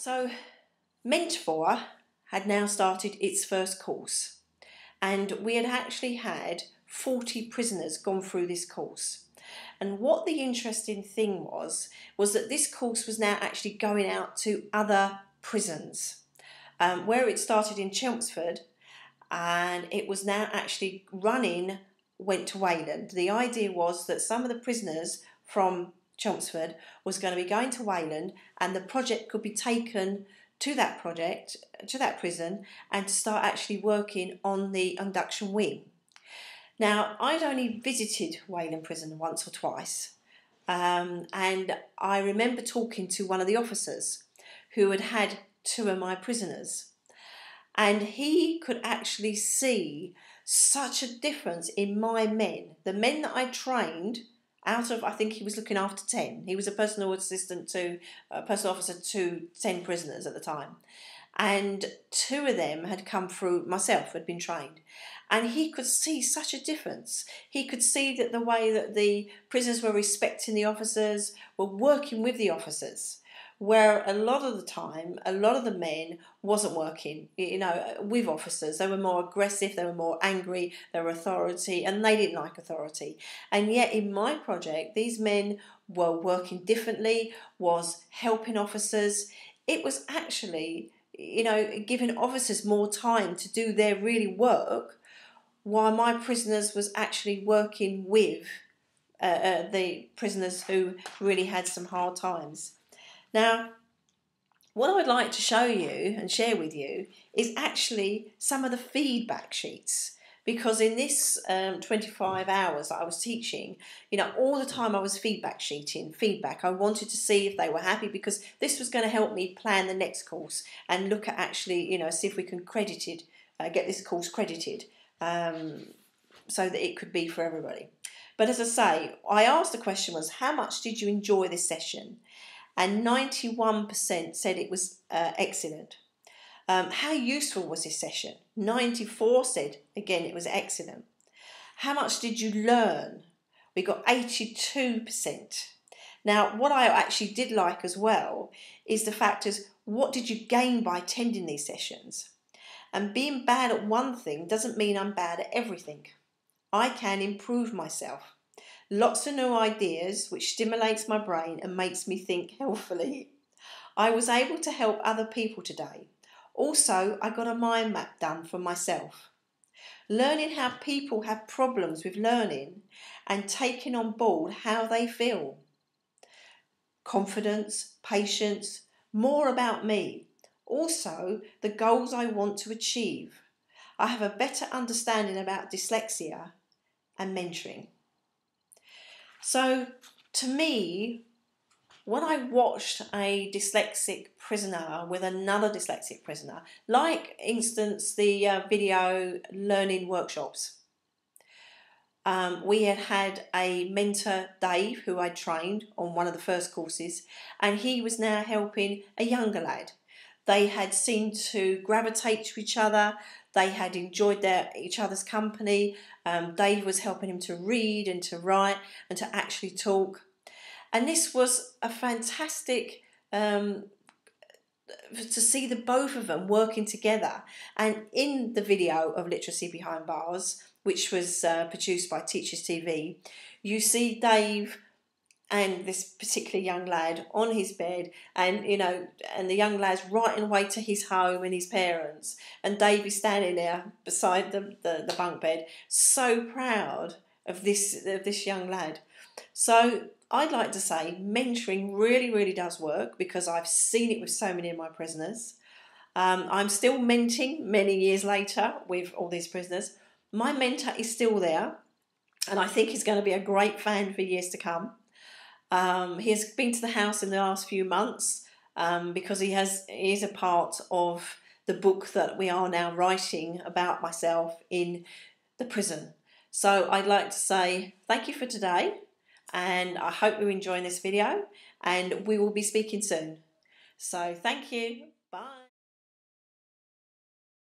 So Mentor had now started its first course, and we had actually had 40 prisoners gone through this course. And what the interesting thing was that this course was now actually going out to other prisons. Where it started in Chelmsford, and it was now actually went to Wayland. The idea was that some of the prisoners from Chelmsford was going to be going to Wayland, and the project could be taken to that prison, and to start actually working on the induction wing. Now, I'd only visited Wayland Prison once or twice, and I remember talking to one of the officers who had had two of my prisoners, and he could actually see such a difference in my men. The men that I trained, out of, I think he was looking after 10. He was a personal officer to 10 prisoners at the time. And two of them had come through myself, had been trained. And he could see such a difference. He could see that the way that the prisoners were respecting the officers, were working with the officers, where a lot of the time, a lot of the men wasn't working, with officers. They were more aggressive, they were more angry, they were authority, and they didn't like authority. And yet in my project, these men were working differently, was helping officers. It was actually, giving officers more time to do their really work, while my prisoners was actually working with the prisoners who really had some hard times. Now, what I would like to show you and share with you is actually some of the feedback sheets, because in this 25 hours that I was teaching, all the time I was feedback. I wanted to see if they were happy, because this was going to help me plan the next course and look at actually, see if we can get this course credited, so that it could be for everybody. But as I say, I asked the question was, how much did you enjoy this session? And 91% said it was excellent. How useful was this session? 94% said, again, it was excellent. How much did you learn? We got 82%. Now, what I actually did like as well is the fact is, what did you gain by attending these sessions? And being bad at one thing doesn't mean I'm bad at everything. I can improve myself. Lots of new ideas, which stimulates my brain and makes me think healthily. I was able to help other people today. Also, I got a mind map done for myself. Learning how people have problems with learning and taking on board how they feel. Confidence, patience, more about me. Also, the goals I want to achieve. I have a better understanding about dyslexia and mentoring. So, to me, when I watched a dyslexic prisoner with another dyslexic prisoner, like, instance, the video learning workshops, we had a mentor, Dave, who I trained on one of the first courses, and he was now helping a younger lad. They had seemed to gravitate to each other. They had enjoyed each other's company. Dave was helping him to read and to write and to actually talk. And this was a fantastic to see the both of them working together. And in the video of Literacy Behind Bars, which was produced by Teachers TV, you see Dave and this particular young lad on his bed, and and the young lad's writing away to his home and his parents, and Dave is standing there beside the bunk bed, so proud of this young lad. So I'd like to say mentoring really, really does work, because I've seen it with so many of my prisoners. I'm still mentoring many years later with all these prisoners. My mentor is still there, and I think he's going to be a great fan for years to come. He has been to the house in the last few months, because he is a part of the book that we are now writing about myself in the prison. So I'd like to say thank you for today, and I hope you're enjoying this video, and we will be speaking soon. So thank you. Bye.